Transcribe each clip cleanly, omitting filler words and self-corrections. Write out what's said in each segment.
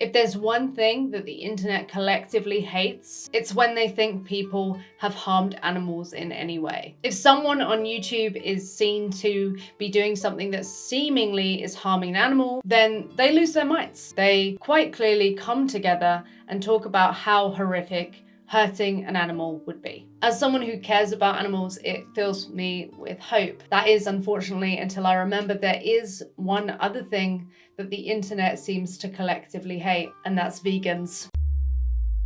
If there's one thing that the internet collectively hates, it's when they think people have harmed animals in any way. If someone on YouTube is seen to be doing something that seemingly is harming an animal, then they lose their minds. They quite clearly come together and talk about how horrific hurting an animal would be. As someone who cares about animals, it fills me with hope. That is, unfortunately, until I remember there is one other thing that the internet seems to collectively hate, and that's vegans.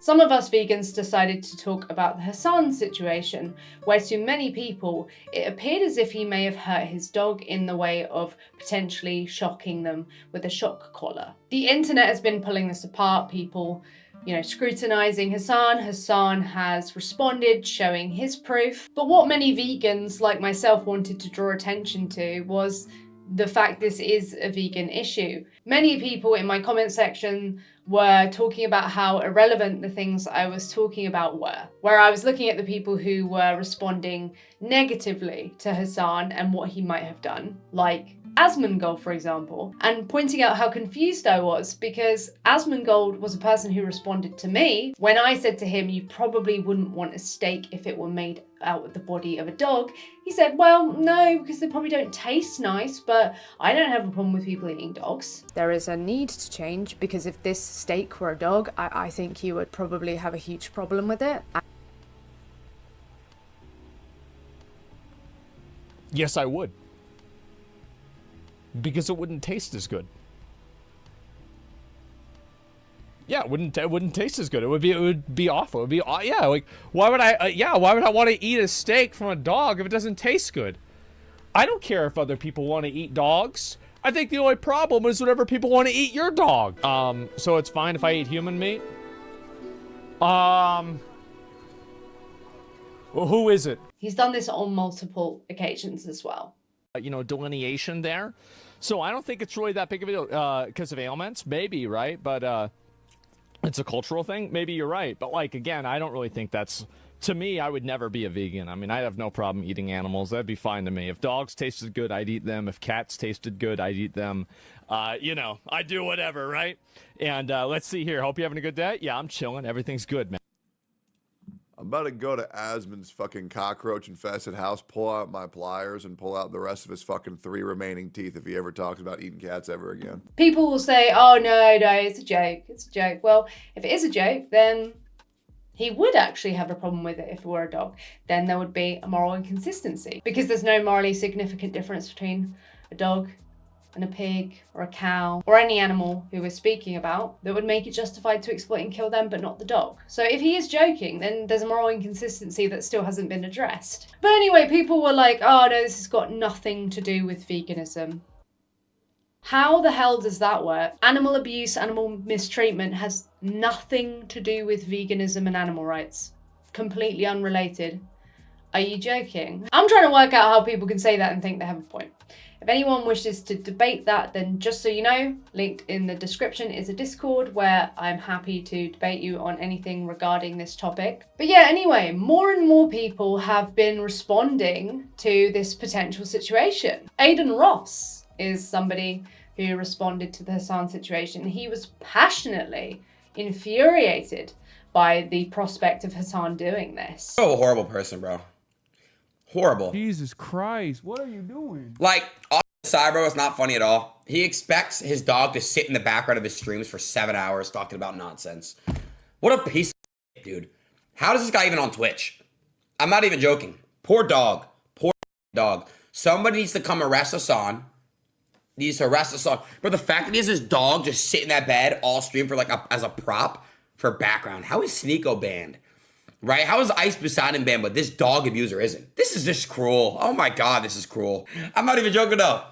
Some of us vegans decided to talk about the Hasan situation, where to many people, it appeared as if he may have hurt his dog in the way of potentially shocking them with a shock collar. The internet has been pulling this apart, people scrutinizing Hasan. Hasan has responded, showing his proof. But what many vegans like myself wanted to draw attention to was the fact this is a vegan issue. Many people in my comment section were talking about how irrelevant the things I was talking about were, where I was looking at the people who were responding negatively to Hasan and what he might have done, like Asmongold, for example, and pointing out how confused I was because Asmongold was a person who responded to me when I said to him, you probably wouldn't want a steak if it were made out of the body of a dog. He said, well, no, because they probably don't taste nice, but I don't have a problem with people eating dogs. There is a need to change because if this steak were a dog, I think you would probably have a huge problem with it. Yes, I would. Because it wouldn't taste as good. Yeah, it wouldn't taste as good. It would be awful. It would be like why would I want to eat a steak from a dog if it doesn't taste good? I don't care if other people want to eat dogs. I think the only problem is whenever people want to eat your dog. So it's fine if I eat human meat. Well, who is it? He's done this on multiple occasions as well. Delineation there. So I don't think it's really that big of a deal because of ailments, maybe, right? But it's a cultural thing. Maybe you're right. But again, I don't really think that's, to me, I would never be a vegan. I mean, I have no problem eating animals. That'd be fine to me. If dogs tasted good, I'd eat them. If cats tasted good, I'd eat them. I do whatever, right? And let's see here. Hope you're having a good day. Yeah, I'm chilling. Everything's good, man. I'm about to go to Asmon's fucking cockroach-infested house, pull out my pliers, and pull out the rest of his fucking 3 remaining teeth if he ever talks about eating cats ever again. People will say, oh, no, it's a joke. It's a joke. Well, if it is a joke, then he would actually have a problem with it if it were a dog. Then there would be a moral inconsistency because there's no morally significant difference between a dog and a pig or a cow or any animal who we're speaking about that would make it justified to exploit and kill them but not the dog. So if he is joking, then there's a moral inconsistency that still hasn't been addressed. But anyway, people were like, oh no, this has got nothing to do with veganism. How the hell does that work? Animal abuse, animal mistreatment has nothing to do with veganism and animal rights. Completely unrelated. Are you joking? I'm trying to work out how people can say that and think they have a point. If anyone wishes to debate that, then just so you know, linked in the description is a Discord where I'm happy to debate you on anything regarding this topic. But yeah, anyway, more and more people have been responding to this potential situation. Adin Ross is somebody who responded to the Hasan situation. He was passionately infuriated by the prospect of Hasan doing this. Oh, a horrible person, bro. Horrible. Jesus Christ, what are you doing? All aside, bro, it's not funny at all. He expects his dog to sit in the background of his streams for 7 hours talking about nonsense. What a piece of shit, dude. How does this guy even on Twitch? I'm not even joking. Poor dog. Poor dog. Somebody needs to come arrest Hasan. But the fact that he has his dog just sit in that bed all stream for as a prop for background. How is Sneeko banned? Right? How is Ice Poseidon banned, but this dog abuser isn't? This is just cruel. Oh my God, this is cruel. I'm not even joking though.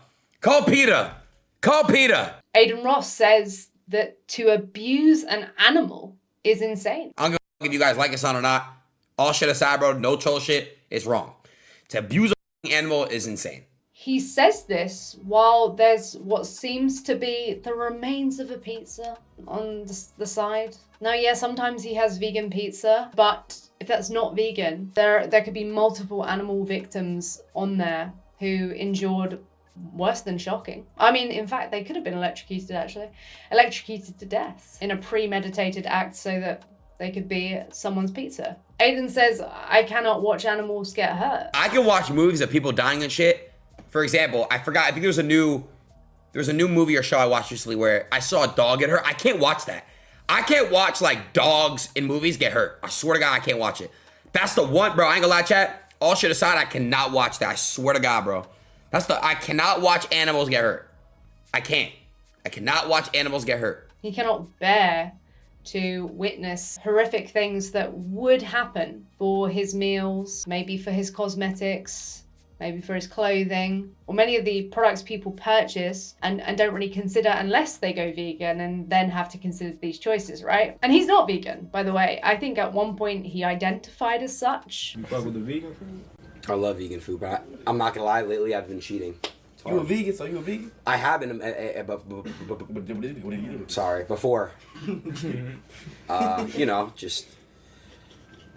Call PETA. Call PETA. Adin Ross says that to abuse an animal is insane. I'm gonna if you guys like Hasan or not. All shit aside, bro, no troll shit, it's wrong. To abuse an animal is insane. He says this while there's what seems to be the remains of a pizza on the side. Now, yeah, sometimes he has vegan pizza, but if that's not vegan, there could be multiple animal victims on there who endured worse than shocking. I mean, in fact, they could have been electrocuted, actually. Electrocuted to death in a premeditated act so that they could be someone's pizza. Adin says, I cannot watch animals get hurt. I can watch movies of people dying and shit. For example, I think there was a new movie or show I watched recently where I saw a dog get hurt. I can't watch that. I can't watch like dogs in movies get hurt. I swear to God, I can't watch it. That's the one, bro. I ain't gonna lie, chat. All shit aside, I cannot watch that. I swear to God, bro. I cannot watch animals get hurt. I can't. I cannot watch animals get hurt. He cannot bear to witness horrific things that would happen for his meals, maybe for his cosmetics, maybe for his clothing, or many of the products people purchase and don't really consider unless they go vegan and then have to consider these choices, right? And he's not vegan, by the way. I think at one point he identified as such. You fuck with the vegan food? I love vegan food, but I'm not gonna lie, lately I've been cheating. You a vegan, so you a vegan? I have been, sorry, before. You know, just,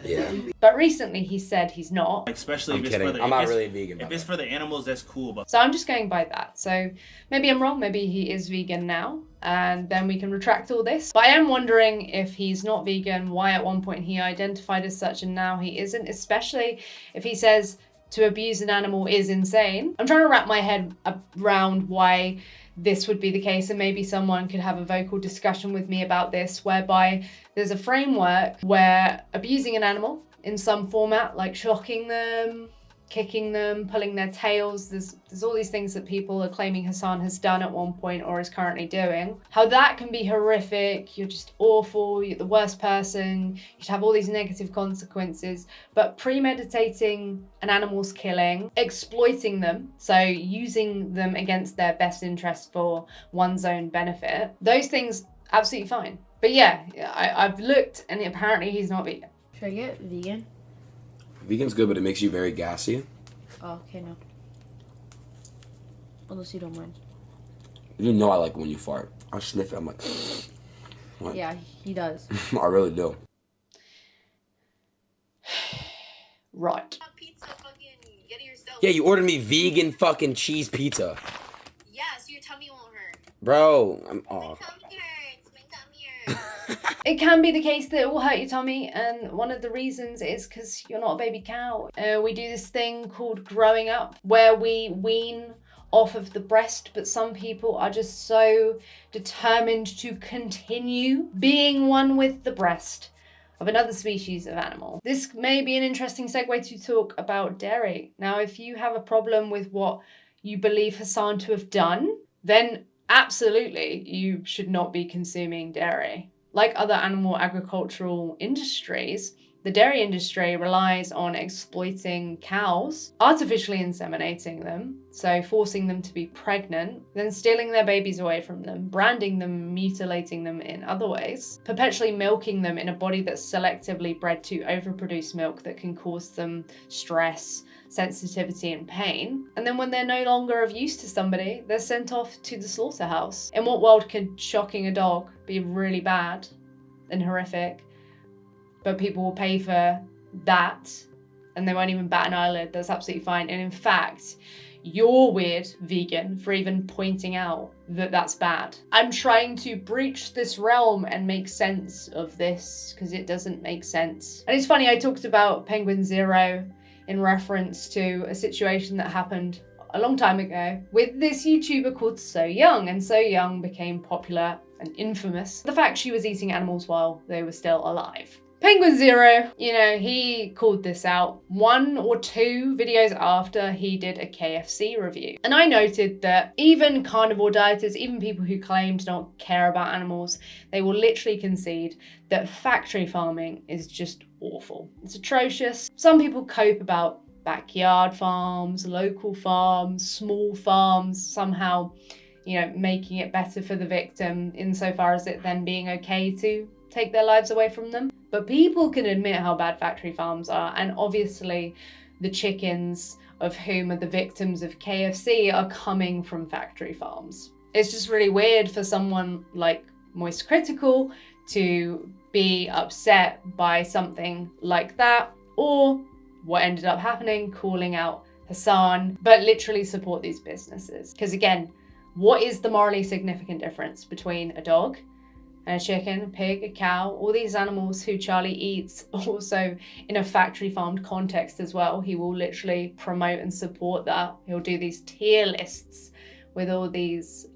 yeah. But recently he said he's not. Especially I'm if it's kidding. for the, I'm if not it's- really vegan. If it's for the animals, that's cool. But So I'm just going by that. So maybe I'm wrong, maybe he is vegan now, and then we can retract all this. But I am wondering if he's not vegan, why at one point he identified as such and now he isn't, especially if he says to abuse an animal is insane. I'm trying to wrap my head around why this would be the case, and maybe someone could have a vocal discussion with me about this, whereby there's a framework where abusing an animal in some format, like shocking them, kicking them, pulling their tails, there's all these things that people are claiming Hasan has done at one point or is currently doing. How that can be horrific, you're just awful, you're the worst person, you should have all these negative consequences, but premeditating an animal's killing, exploiting them, so using them against their best interest for one's own benefit, those things, absolutely fine. But yeah, I've looked and apparently he's not vegan. Should I get vegan? Vegan's good, but it makes you very gassy. Oh, okay, no. Unless you don't mind. You know I like when you fart. I sniff it, I'm like, what? Yeah, he does. I really do. Right. Pizza, fucking get it yourself. Yeah, you ordered me vegan fucking cheese pizza. Yeah, so your tummy won't hurt. Bro, I'm My off. tummy hurts. My tummy hurts. It can be the case that it will hurt your tummy, and one of the reasons is because you're not a baby cow. We do this thing called growing up, where we wean off of the breast, but some people are just so determined to continue being one with the breast of another species of animal. This may be an interesting segue to talk about dairy. Now, if you have a problem with what you believe Hasan to have done, then absolutely you should not be consuming dairy. Like other animal agricultural industries, the dairy industry relies on exploiting cows, artificially inseminating them, so forcing them to be pregnant, then stealing their babies away from them, branding them, mutilating them in other ways, perpetually milking them in a body that's selectively bred to overproduce milk that can cause them stress, sensitivity, and pain. And then when they're no longer of use to somebody, they're sent off to the slaughterhouse. In what world could shocking a dog be really bad and horrific, but people will pay for that and they won't even bat an eyelid? That's absolutely fine. And in fact, you're weird, vegan, for even pointing out that that's bad. I'm trying to breach this realm and make sense of this because it doesn't make sense. And it's funny, I talked about Penguinz0 in reference to a situation that happened a long time ago with this YouTuber called So Young, and So Young became popular and infamous for the fact she was eating animals while they were still alive. Penguinz0, you know, he called this out 1 or 2 videos after he did a KFC review. And I noted that even carnivore dieters, even people who claim to not care about animals, they will literally concede that factory farming is just awful. It's atrocious. Some people cope about backyard farms, local farms, small farms, somehow, you know, making it better for the victim insofar as it then being okay to take their lives away from them. But people can admit how bad factory farms are, and obviously the chickens of whom are the victims of KFC are coming from factory farms. It's just really weird for someone like Moist Critical to be upset by something like that, or what ended up happening, calling out Hasan, but literally support these businesses. Because again, what is the morally significant difference between a dog and a chicken, a pig, a cow, all these animals who Charlie eats, also in a factory farmed context as well? He will literally promote and support that. He'll do these tier lists with all these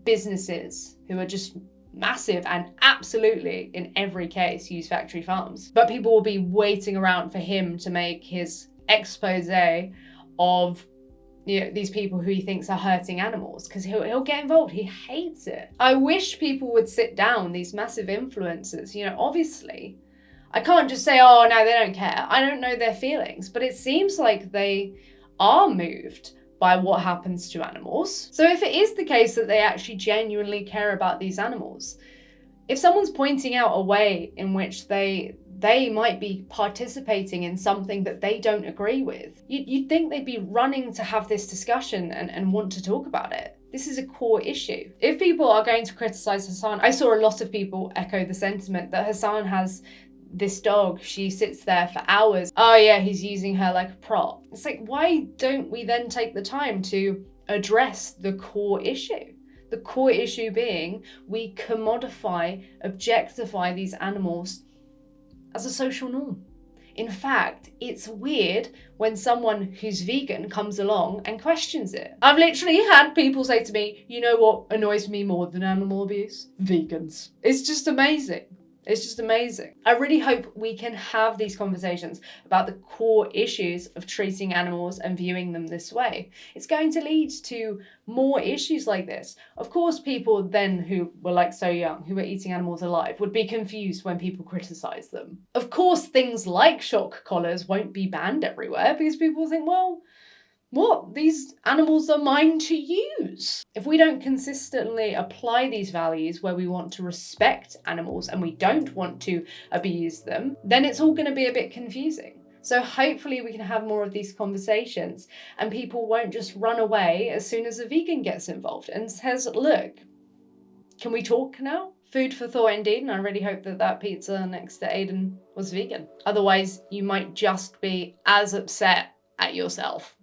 businesses who are just massive and absolutely in every case use factory farms. But people will be waiting around for him to make his expose of these people who he thinks are hurting animals, because he'll get involved. He hates it. I wish people would sit down, these massive influencers. Obviously I can't just say, oh no, they don't care. I don't know their feelings, but it seems like they are moved by what happens to animals. So if it is the case that they actually genuinely care about these animals, if someone's pointing out a way in which they might be participating in something that they don't agree with, you'd think they'd be running to have this discussion and want to talk about it. This is a core issue. If people are going to criticize Hasan, I saw a lot of people echo the sentiment that Hasan has this dog, she sits there for hours. Oh yeah, he's using her like a prop. It's like, why don't we then take the time to address the core issue? The core issue being we commodify, objectify these animals as a social norm. In fact, it's weird when someone who's vegan comes along and questions it. I've literally had people say to me, you know what annoys me more than animal abuse? Vegans. It's just amazing. It's just amazing. I really hope we can have these conversations about the core issues of treating animals and viewing them this way. It's going to lead to more issues like this. Of course, people then who were like so young, who were eating animals alive, would be confused when people criticize them. Of course, things like shock collars won't be banned everywhere because people think, well, what? These animals are mine to use. If we don't consistently apply these values where we want to respect animals and we don't want to abuse them, then it's all going to be a bit confusing. So hopefully we can have more of these conversations and people won't just run away as soon as a vegan gets involved and says, look, can we talk now? Food for thought indeed, and I really hope that that pizza next to Adin was vegan. Otherwise, you might just be as upset at yourself.